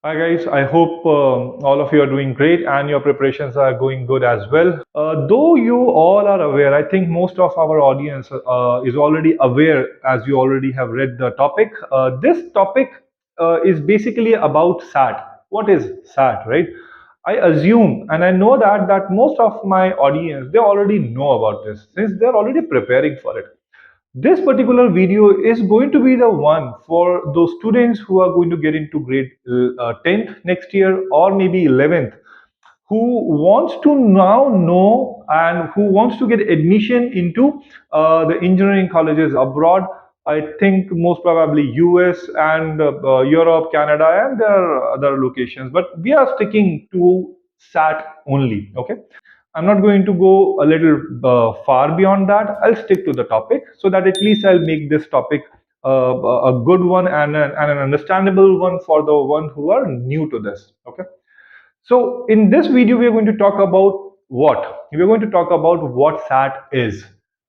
Hi guys, I hope all of you are doing great and your preparations are going good as well. Though you all are aware, I think most of our audience is already aware as you already have read the topic. This topic is basically about SAT. What is SAT, right? I assume and I know that most of my audience they already know about this since they're already preparing for it. This particular video is going to be the one for those students who are going to get into grade 10th next year or maybe 11th who wants to now know and who wants to get admission into the engineering colleges abroad. I think most probably US and Europe, Canada, and there are other locations, but we are sticking to SAT only. Okay. I'm not going to go a little far beyond that. I'll stick to the topic so that at least I'll make this topic a good one and an understandable one for the one who are new to this. Okay. So in this video, we are going to talk about what? We are going to talk about what SAT is.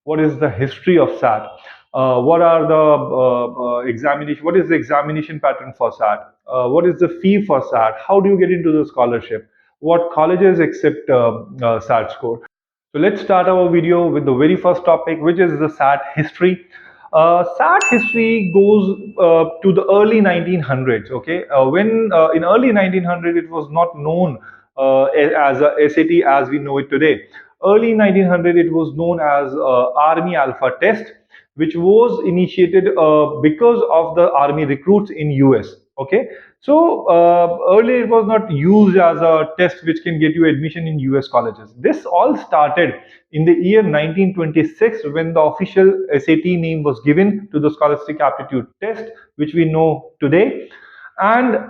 What is the history of SAT? What are the examination? What is the examination pattern for SAT? What is the fee for SAT? How do you get into the scholarship? What colleges accept SAT score? So let's start our video with the very first topic, which is the SAT history. SAT history goes to the early 1900s. Okay, when in early 1900 it was not known as a SAT as we know it today. Early 1900 it was known as Army Alpha Test, which was initiated because of the army recruits in US. Okay, so earlier it was not used as a test which can get you admission in US colleges. This all started in the year 1926 when the official SAT name was given to the scholastic aptitude test, which we know today. And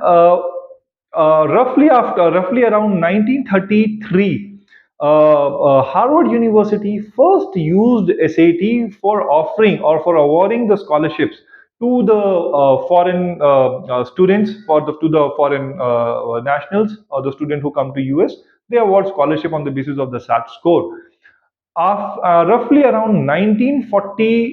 roughly around 1933, Harvard University first used SAT for offering or for awarding the scholarships to the foreign students for the to the foreign nationals or the student who come to US. They award scholarship on the basis of the SAT score. Roughly around 1943,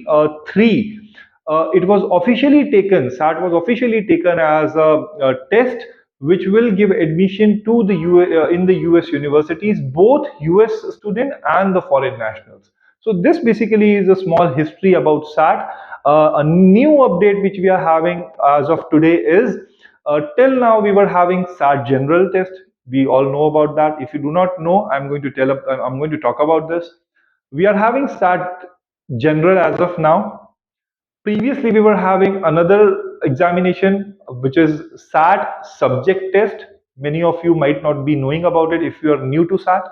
it was officially taken, SAT was officially taken as a test which will give admission to the in the US universities, both US student and the foreign nationals. So this basically is a small history about SAT. A new update which we are having as of today is till now we were having SAT general test. We all know about that. If you do not know, I'm going to talk about this. We are having SAT general as of now. Previously, we were having another examination, which is SAT subject test. Many of you might not be knowing about it if you are new to SAT.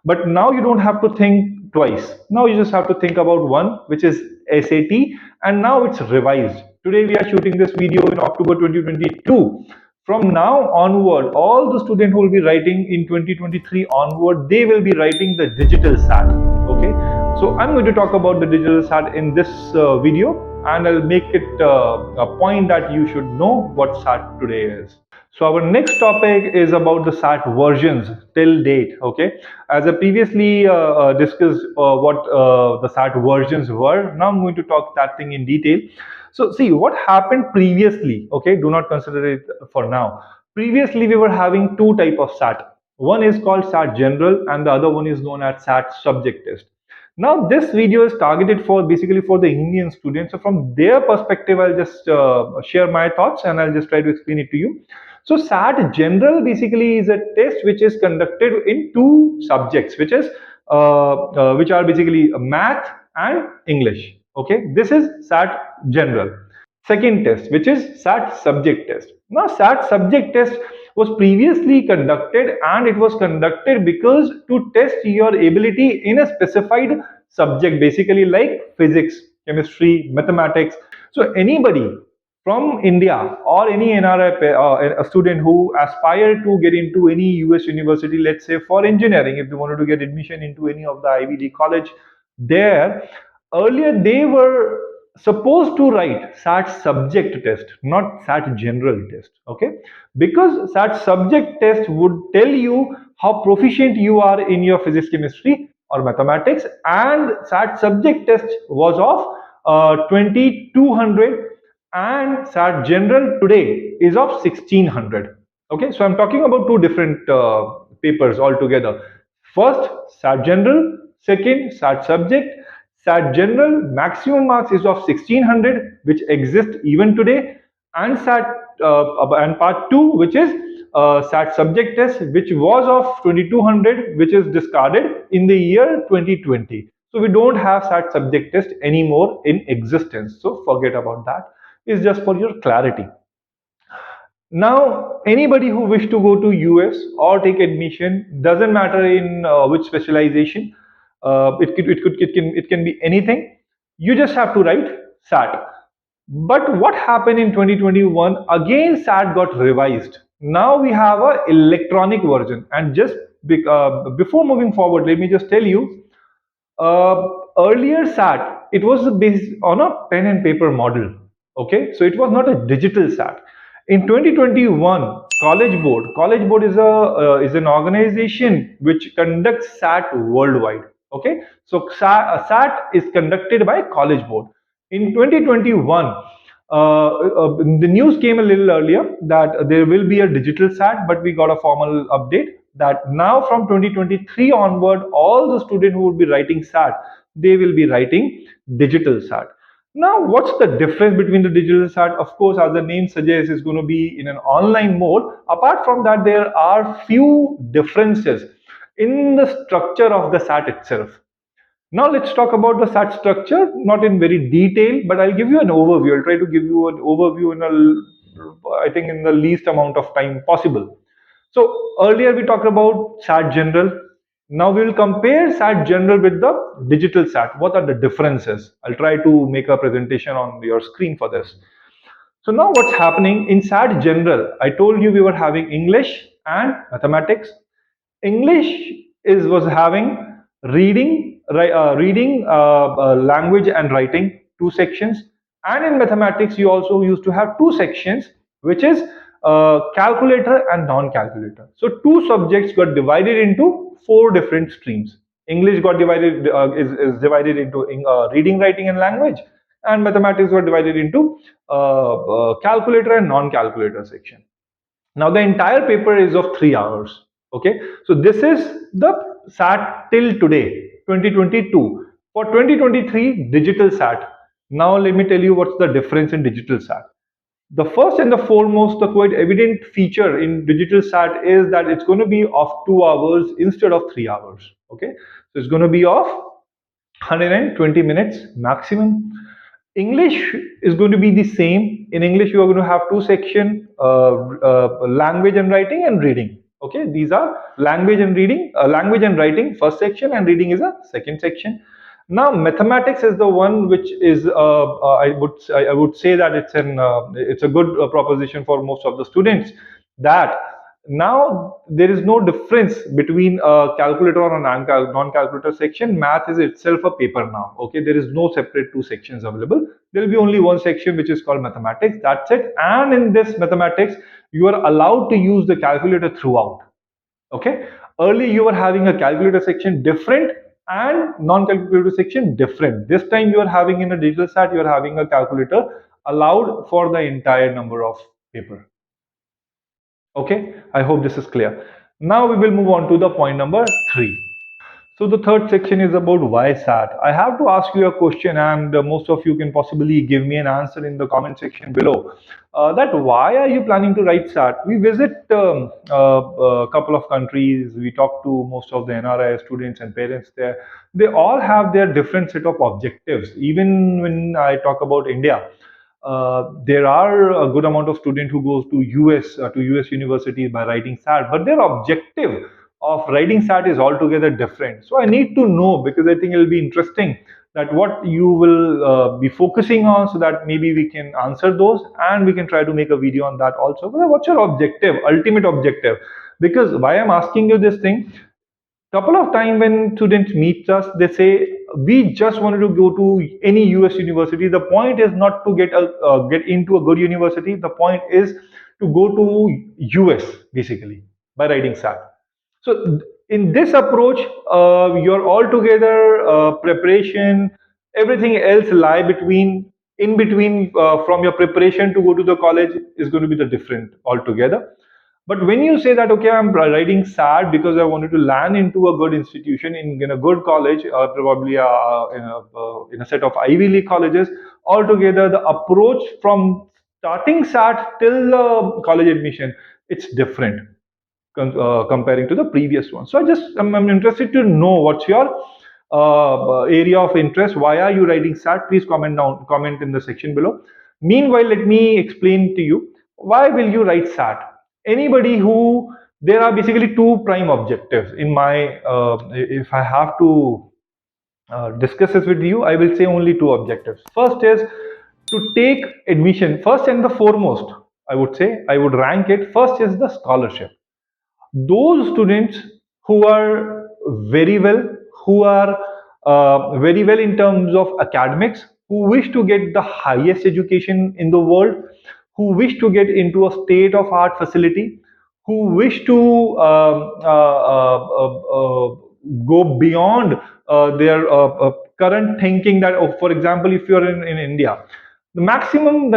But now you don't have to think twice. Now you just have to think about one, which is SAT, and now it's revised. Today we are shooting this video in October 2022. From now onward, all the students who will be writing in 2023 onward, they will be writing the digital SAT. Okay, so I'm going to talk about the digital SAT in this video, and I'll make it a point that you should know what SAT today is. So our next topic is about the SAT versions till date. Okay, as I previously discussed what the SAT versions were. Now I'm going to talk that thing in detail. So see what happened previously. Okay, do not consider it for now. Previously, we were having two type of SAT. One is called SAT General, and the other one is known as SAT Subject Test. Now, this video is targeted for basically for the Indian students. So, from their perspective, I'll just share my thoughts and I'll just try to explain it to you. So, SAT General basically is a test which is conducted in two subjects, which are basically math and English. Okay, this is SAT General. Second test, which is SAT Subject Test. Now, SAT Subject Test was previously conducted, and it was conducted because to test your ability in a specified subject, basically like physics, chemistry, mathematics. So anybody from India or any NRI, a student who aspire to get into any US university, let's say for engineering, if they wanted to get admission into any of the Ivy League college, there earlier they were supposed to write SAT subject test, not SAT general test. Okay, because SAT subject test would tell you how proficient you are in your physics, chemistry, or mathematics, and SAT subject test was of 2200, and SAT general today is of 1600. Okay, so I'm talking about two different papers altogether. First, SAT General. Second, SAT Subject. SAT General maximum marks is of 1600, which exists even today, and and Part 2, which is SAT Subject Test, which was of 2200, which is discarded in the year 2020. So we don't have SAT Subject Test anymore in existence. So forget about that. It's just for your clarity. Now, anybody who wish to go to US or take admission, doesn't matter in which specialization, it can be anything. You just have to write SAT. But what happened in 2021? Again, SAT got revised. Now we have a electronic version. And just before moving forward, let me just tell you, uh, earlier SAT, it was based on a pen and paper model. Okay, so it was not a digital SAT. In 2021, College Board is an organization which conducts SAT worldwide. Okay, so SAT is conducted by College Board. In 2021, the news came a little earlier that there will be a digital SAT, but we got a formal update that now from 2023 onward, all the students who would be writing SAT, they will be writing digital SAT. Now, what's the difference between the digital SAT? Of course, as the name suggests, it's going to be in an online mode. Apart from that, there are few differences in the structure of the SAT itself. Now let's talk about the SAT structure, not in very detail, but I'll give you an overview. I'll try to give you an overview I think in the least amount of time possible. So earlier we talked about SAT General. Now we will compare SAT General with the digital SAT. What are the differences? I'll try to make a presentation on your screen for this. So now what's happening in SAT General? I told you we were having English and mathematics. English is was having language and writing, two sections, and in mathematics you also used to have two sections, which is calculator and non-calculator. So two subjects got divided into four different streams. English got divided is divided into reading, writing, and language, and mathematics got divided into calculator and non-calculator section. Now the entire paper is of 3 hours. Okay, so this is the SAT till today, 2022. For 2023 digital SAT. Now let me tell you what's the difference in digital SAT. The first and the foremost, the quite evident feature in digital SAT is that it's going to be of 2 hours instead of 3 hours. Okay, so it's going to be of 120 minutes maximum. English is going to be the same. In English, you are going to have two sections: language and writing and reading. Okay, these are language and writing, first section, and reading is a second section. Now, mathematics is the one which is I would say that it's a good proposition for most of the students. That now there is no difference between a calculator or a non-calculator section. Math is itself a paper now. Okay, there is no separate two sections available. There will be only one section which is called mathematics. That's it. And in this mathematics, you are allowed to use the calculator throughout. Okay, early you were having a calculator section different and non-calculator section different. This time you are having in a digital SAT, you are having a calculator allowed for the entire number of paper. Okay, I hope this is clear. Now we will move on to the point number 3. So the third section is about why SAT. I have to ask you a question, and most of you can possibly give me an answer in the comment section below. That why are you planning to write SAT? We visit a couple of countries. We talk to most of the NRI students and parents there. They all have their different set of objectives. Even when I talk about India, there are a good amount of students who goes to US universities by writing SAT, but their objective of writing SAT is altogether different. So I need to know, because I think it will be interesting that what you will be focusing on, so that maybe we can answer those and we can try to make a video on that also. But what's your objective, ultimate objective? Because why I'm asking you this thing, couple of time when students meet us, they say we just wanted to go to any US university. The point is not to get into a good university. The point is to go to US basically by writing SAT. So in this approach, your altogether preparation, everything else lie in between from your preparation to go to the college is going to be the different altogether. But when you say that, okay, I'm writing SAT because I wanted to land into a good institution in a good college, probably in a set of Ivy League colleges, altogether the approach from starting SAT till college admission, it's different comparing to the previous one. So I'm interested to know what's your area of interest. Why are you writing SAT? Please comment in the section below. Meanwhile, let me explain to you why will you write SAT. Anybody who There are basically two prime objectives in my. If I have to discuss this with you, I will say only two objectives. First is to take admission. First and the foremost, I would say I would rank it. First is the scholarship. Those students who are very well, who are very well in terms of academics, who wish to get the highest education in the world, who wish to get into a state of art facility, who wish to go beyond their current thinking. That, oh, for example, if you're in India, the maximum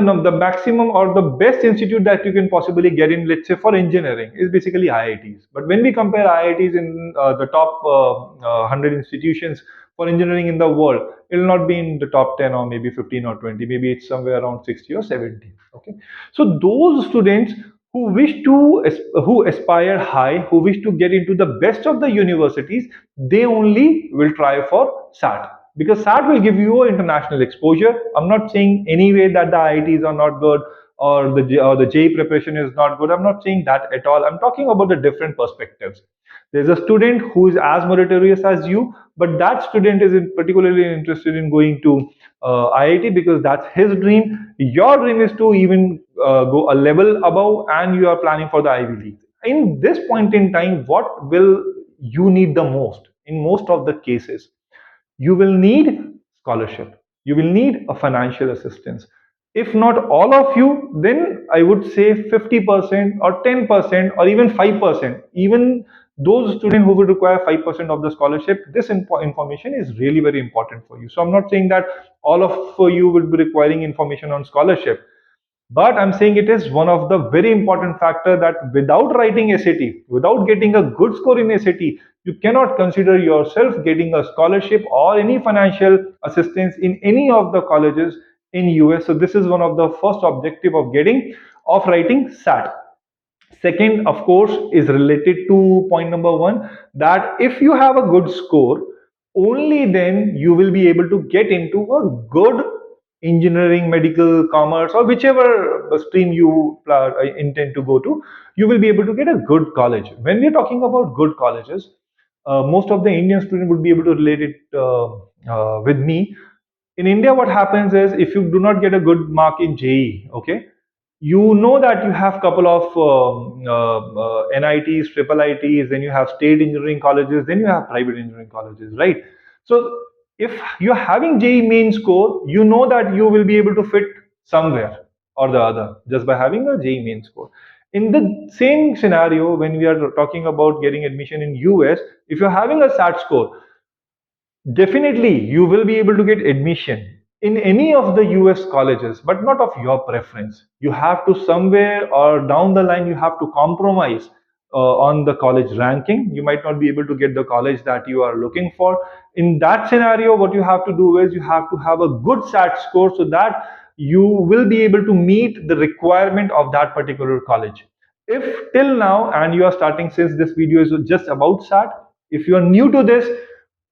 or the best institute that you can possibly get in, let's say for engineering, is basically IITs. But when we compare IITs in the top 100 institutions for engineering in the world, it will not be in the top 10 or maybe 15 or 20. Maybe it's somewhere around 60 or 70. Okay, so those students who who aspire high, who wish to get into the best of the universities, they only will try for SAT, because SAT will give you international exposure. I'm not saying anyway that the IITs are not good, or the JEE preparation is not good. I'm not saying that at all. I'm talking about the different perspectives. There's a student who is as meritorious as you, but that student is particularly interested in going to IIT because that's his dream. Your dream is to even go a level above, and you are planning for the Ivy League. In this point in time, what will you need the most? In most of the cases, you will need scholarship, you will need a financial assistance. If not all of you, then I would say 50% or 10% or even 5%. Even those students who would require 5% of the scholarship, this information is really very important for you. So I'm not saying that all of you will be requiring information on scholarship, but I'm saying it is one of the very important factor that without writing SAT, without getting a good score in SAT, you cannot consider yourself getting a scholarship or any financial assistance in any of the colleges in US. So this is one of the first objective of writing SAT. Second, of course, is related to point number one, that if you have a good score, only then you will be able to get into a good engineering, medical, commerce, or whichever stream you intend to go to, you will be able to get a good college. When we are talking about good colleges, most of the Indian students would be able to relate it with me. In India, what happens is if you do not get a good mark in JEE, okay, you know that you have couple of NITs, triple ITs, then you have state engineering colleges, then you have private engineering colleges, right? So if you're having JEE main score, you know that you will be able to fit somewhere or the other just by having a JEE main score. In the same scenario, when we are talking about getting admission in US, if you're having a SAT score, definitely, you will be able to get admission in any of the US colleges, but not of your preference. You have to somewhere or down the line, you have to compromise on the college ranking. You might not be able to get the college that you are looking for. In that scenario, what you have to do is you have to have a good SAT score so that you will be able to meet the requirement of that particular college. If till now, and you are starting since this video is just about SAT, if you are new to this,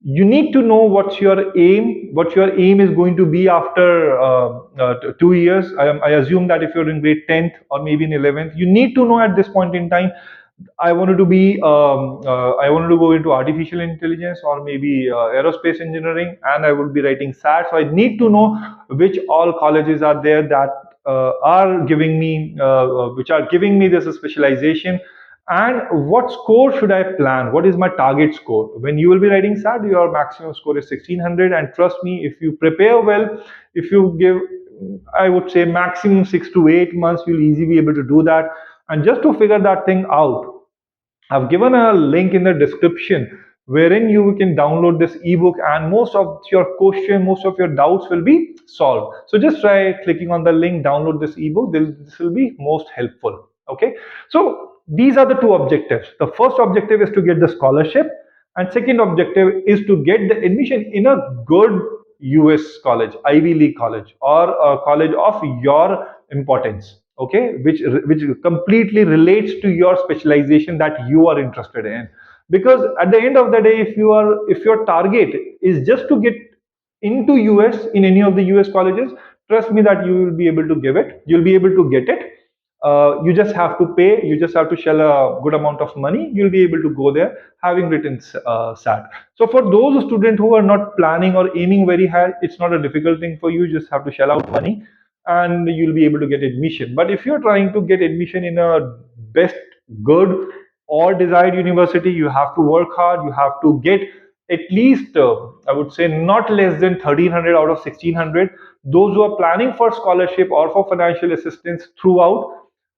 you need to know what's your aim, what your aim is going to be after 2 years. I assume that if you're in grade 10th or maybe in 11th, you need to know at this point in time, I wanted to go into artificial intelligence or maybe aerospace engineering, and I would be writing SAT. So I need to know which all colleges are there that which are giving me this specialization, and what score should I plan? What is my target score? When you will be writing SAT, your maximum score is 1600, and trust me, if you prepare well, if you give, I would say maximum 6 to 8 months, you'll easily be able to do that. And just to figure that thing out, I've given a link in the description wherein you can download this ebook, and most of your question, most of your doubts will be solved. So just try clicking on the link, download this ebook. This will be most helpful. Okay. So these are the two objectives. The first objective is to get the scholarship, and second objective is to get the admission in a good US college, Ivy League college, or a college of your importance, okay, which completely relates to your specialization that you are interested in. Because at the end of the day, if your target is just to get into US in any of the US colleges, trust me that you will be able to give it. You'll be able to get it. You just have to pay. You just have to shell a good amount of money. You'll be able to go there having written SAT. So for those students who are not planning or aiming very high, it's not a difficult thing for you. You just have to shell out money, and you'll be able to get admission. But if you're trying to get admission in a best, good, or desired university, you have to work hard. You have to get at least, I would say, not less than 1300 out of 1600. Those who are planning for scholarship or for financial assistance throughout,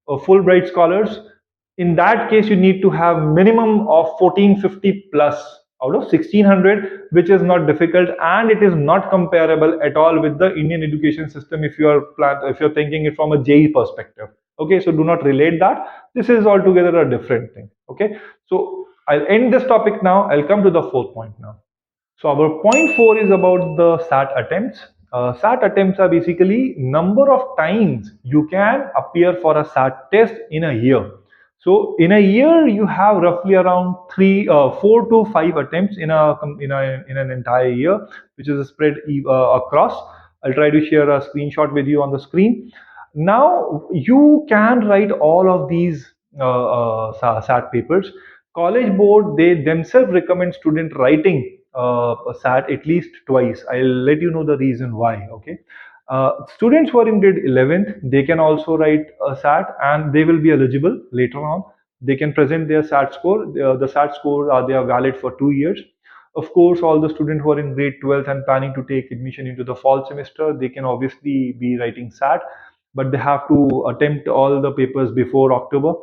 Fulbright scholars, in that case you need to have minimum of 1450 plus out of 1600, which is not difficult, and it is not comparable at all with the Indian education system if you're thinking it from a JE perspective. Okay, so do not relate that. This is altogether a different thing. Okay, so I'll end this topic now. I'll come to the fourth point now. So our point four is about the SAT attempts. SAT attempts are basically number of times you can appear for a SAT test in a year. So in a year, you have roughly around 4 to 5 attempts in an entire year, which is spread across. I'll try to share a screenshot with you on the screen. Now you can write all of these SAT papers. College board, they themselves recommend student writing a SAT at least twice. I'll let you know the reason why. Okay. Students who are in grade 11th, they can also write a SAT, and they will be eligible later on. They can present their SAT score. The SAT score, they are valid for 2 years. Of course, all the students who are in grade 12th and planning to take admission into the fall semester, they can obviously be writing SAT, but they have to attempt all the papers before October.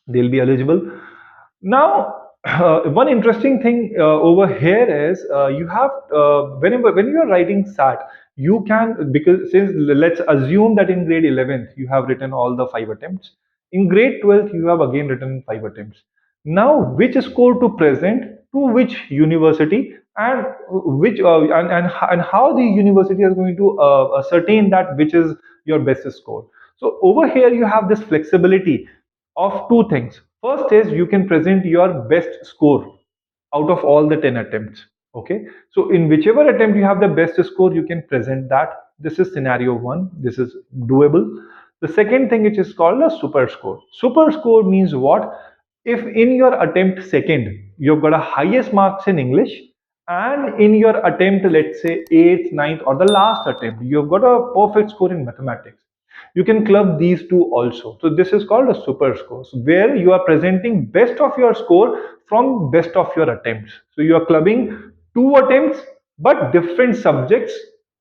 They'll be eligible. Now, one interesting thing over here is you have whenever when you are writing SAT, you can, because since let's assume that in grade 11th you have written all the 5 attempts, in grade 12th you have again written 5 attempts. Now, which score to present to which university, and which and how the university is going to ascertain that which is your best score. So over here you have this flexibility of two things. First is you can present your best score out of all the 10 attempts. Okay. So in whichever attempt you have the best score, you can present that. This is scenario one. This is doable. The second thing, which is called a super score. Super score means what? If in your attempt second, you've got a highest marks in English, and in your attempt, let's say eighth, ninth, or the last attempt, you've got a perfect score in mathematics, you can club these two also. So this is called a super score, so where you are presenting best of your score from best of your attempts. So you are clubbing two attempts but different subjects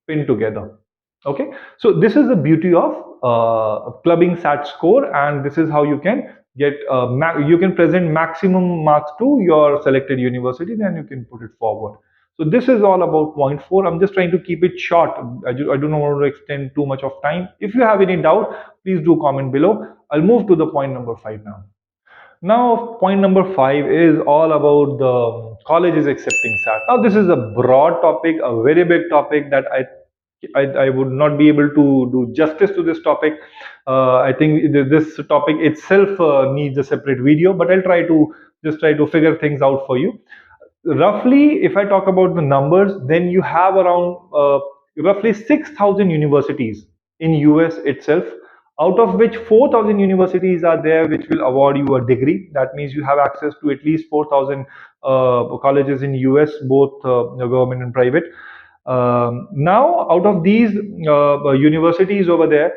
pinned together. Okay, so this is the beauty of clubbing SAT score, and this is how you can get you can present maximum marks to your selected university, then you can put it forward. So this is all about point four. I'm just trying to keep it short. I do not want to extend too much of time. If you have any doubt, please do comment below. I'll move to the point number five now. Now, point number five is all about the colleges accepting SAT. Now, this is a broad topic, a very big topic that I would not be able to do justice to this topic. I think this topic itself needs a separate video, but I'll try to figure things out for you. Roughly, if I talk about the numbers, then you have around roughly 6,000 universities in US itself, out of which 4,000 universities are there which will award you a degree. That means you have access to at least 4,000 colleges in US, both government and private. Now, out of these universities over there,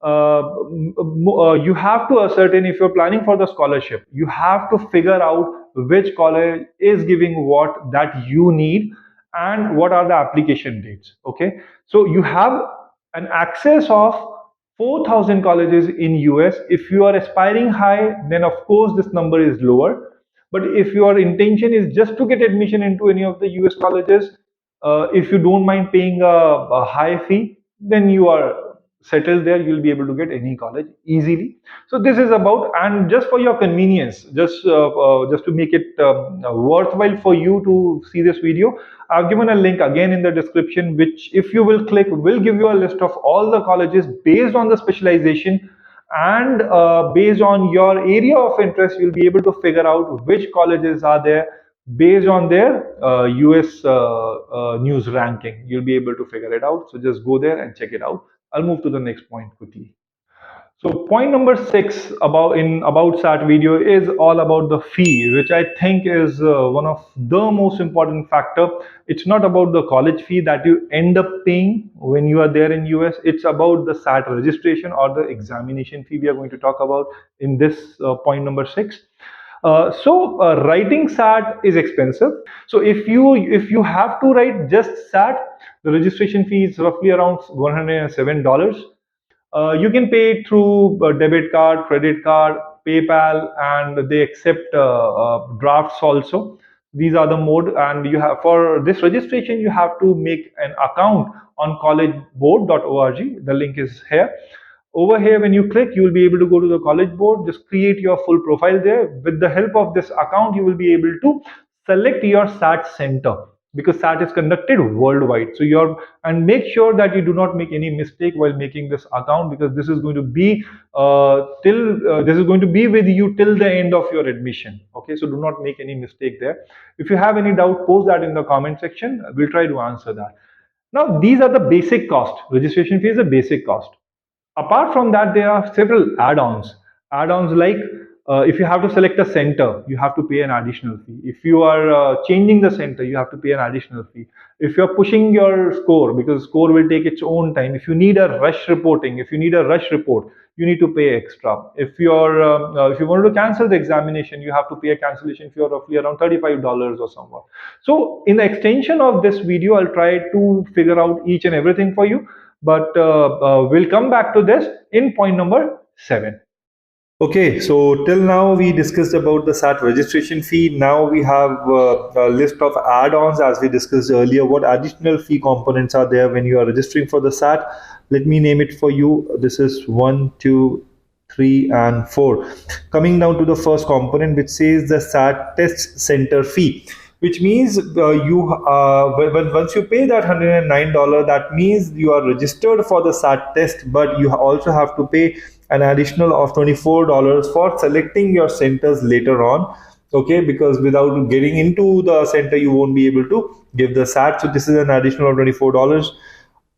you have to ascertain, if you're planning for the scholarship, you have to figure out which college is giving what that you need and what are the application dates. Okay, so you have an access of 4,000 colleges in US. If you are aspiring high, then of course this number is lower. But if your intention is just to get admission into any of the US colleges, if you don't mind paying a high fee, then you are settled there, you'll be able to get any college easily. So this is about, and just for your convenience, just to make it worthwhile for you to see this video, I've given a link again in the description, which if you will click, will give you a list of all the colleges based on the specialization, and based on your area of interest, you'll be able to figure out which colleges are there based on their US news ranking. You'll be able to figure it out. So just go there and check it out. I'll move to the next point quickly. So point number 6 about SAT video is all about the fee, which I think is one of the most important factor. It's not about the college fee that you end up paying when you are there in US. It's about the SAT registration or the examination fee we are going to talk about in this point number 6. Writing SAT is expensive. So if you have to write just SAT, the registration fee is roughly around $107. You can pay it through debit card, credit card, PayPal, and they accept drafts also. These are the mode, and you have, for this registration, you have to make an account on collegeboard.org. The link is here. Over here, when you click, you will be able to go to the college board, just create your full profile there. With the help of this account, you will be able to select your SAT center, because SAT is conducted worldwide. So and make sure that you do not make any mistake while making this account, because this is going to be with you till the end of your admission. Okay, so do not make any mistake there. If you have any doubt, post that in the comment section. We'll try to answer that. Now, these are the basic cost. Registration fee is a basic cost. Apart from that, there are several add-ons. Add-ons like if you have to select a center, you have to pay an additional fee. If you are changing the center, you have to pay an additional fee. If you're pushing your score, because score will take its own time. If you need a rush report, you need to pay extra. If you want to cancel the examination, you have to pay a cancellation fee of roughly around $35 or somewhat. So in the extension of this video, I'll try to figure out each and everything for you. But we'll come back to this in point number 7. Okay, so till now we discussed about the SAT registration fee. Now we have a list of add-ons, as we discussed earlier. What additional fee components are there when you are registering for the SAT? Let me name it for you. This is 1, 2, 3, and 4. Coming down to the first component, which says the SAT test center fee, which means once you pay that $109, that means you are registered for the SAT test, but you also have to pay an additional of $24 for selecting your centers later on. Okay, because without getting into the center, you won't be able to give the SAT. So this is an additional of $24.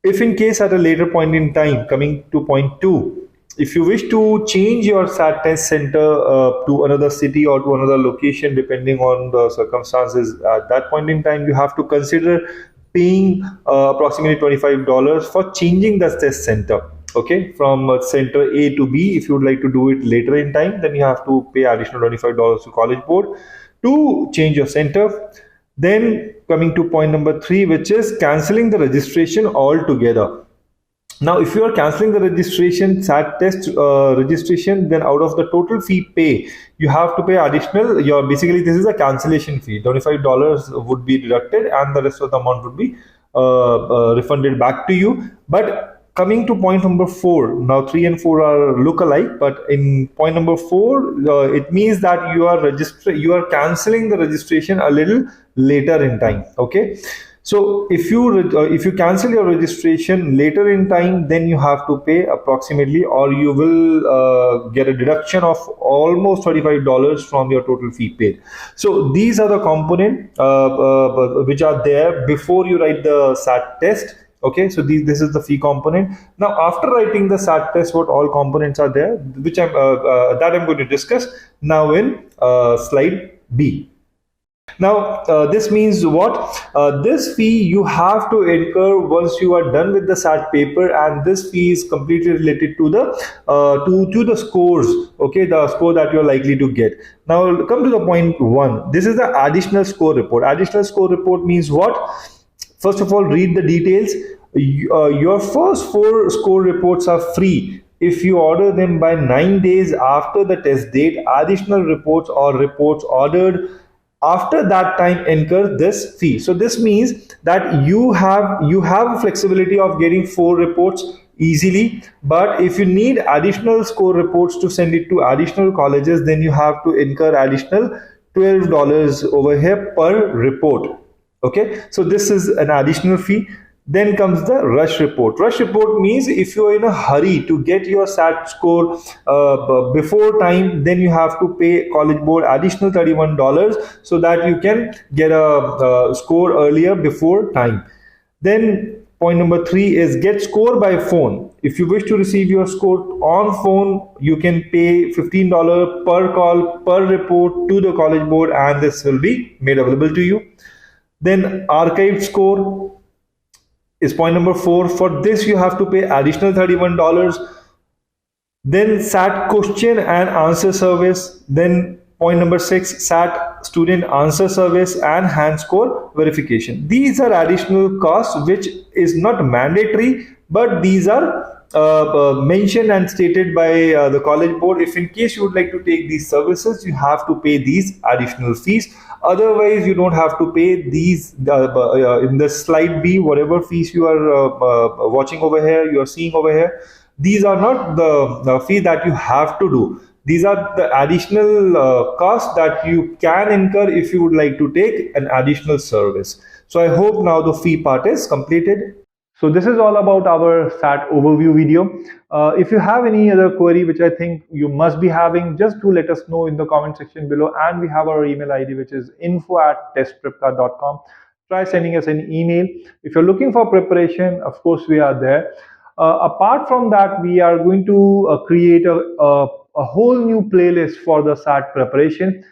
If in case at a later point in time, coming to point 2, if you wish to change your SAT test center to another city or to another location, depending on the circumstances at that point in time, you have to consider paying approximately $25 for changing the test center. Okay, from center A to B. If you would like to do it later in time, then you have to pay additional $25 to College Board to change your center. Then coming to point number 3, which is cancelling the registration altogether. Now, if you are cancelling the registration, SAT test registration, then out of the total fee pay, you have to pay additional. Basically, this is a cancellation fee. $25 would be deducted, and the rest of the amount would be refunded back to you. But coming to point number 4, now 3 and 4 are look-alike, but in point number 4, it means that you are cancelling the registration a little later in time. Okay. So if you cancel your registration later in time, then you have to pay approximately, or you will get a deduction of almost $35 from your total fee paid. So these are the components which are there before you write the SAT test. Okay, so this is the fee component. Now, after writing the SAT test, what all components are there, which I'm going to discuss now in slide B. Now, this means what? This fee you have to incur once you are done with the SAT paper, and this fee is completely related to the scores. Okay, the score that you're likely to get. Now, come to the point 1. This is the additional score report. Additional score report means what? First of all, read the details. Your first 4 score reports are free. If you order them by 9 days after the test date, additional reports or reports ordered after that time incur this fee. So this means that you have flexibility of getting 4 reports easily. But if you need additional score reports to send it to additional colleges, then you have to incur additional $12 over here per report. Okay, so this is an additional fee. Then comes the rush report. Rush report means if you are in a hurry to get your SAT score before time, then you have to pay college board additional $31 so that you can get a score earlier before time. Then point number 3 is get score by phone. If you wish to receive your score on phone, you can pay $15 per call per report to the college board, and this will be made available to you. Then archived score is point number 4. For this you have to pay additional $31. Then SAT question and answer service. Then point number 6, SAT student answer service and hand score verification. These are additional costs which is not mandatory, but these are mentioned and stated by the college board. If in case you would like to take these services, you have to pay these additional fees. Otherwise, you don't have to pay these in the slide B, whatever fees you are watching over here, you are seeing over here. These are not the fee that you have to do. These are the additional costs that you can incur if you would like to take an additional service. So I hope now the fee part is completed. So this is all about our SAT overview video. If you have any other query, which I think you must be having, just do let us know in the comment section below. And we have our email ID, which is info@testprepka.com. Try sending us an email. If you're looking for preparation, of course, we are there. Apart from that, we are going to create a whole new playlist for the SAT preparation,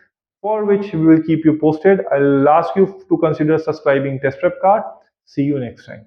for which we will keep you posted. I'll ask you to consider subscribing Test Prep Card. See you next time.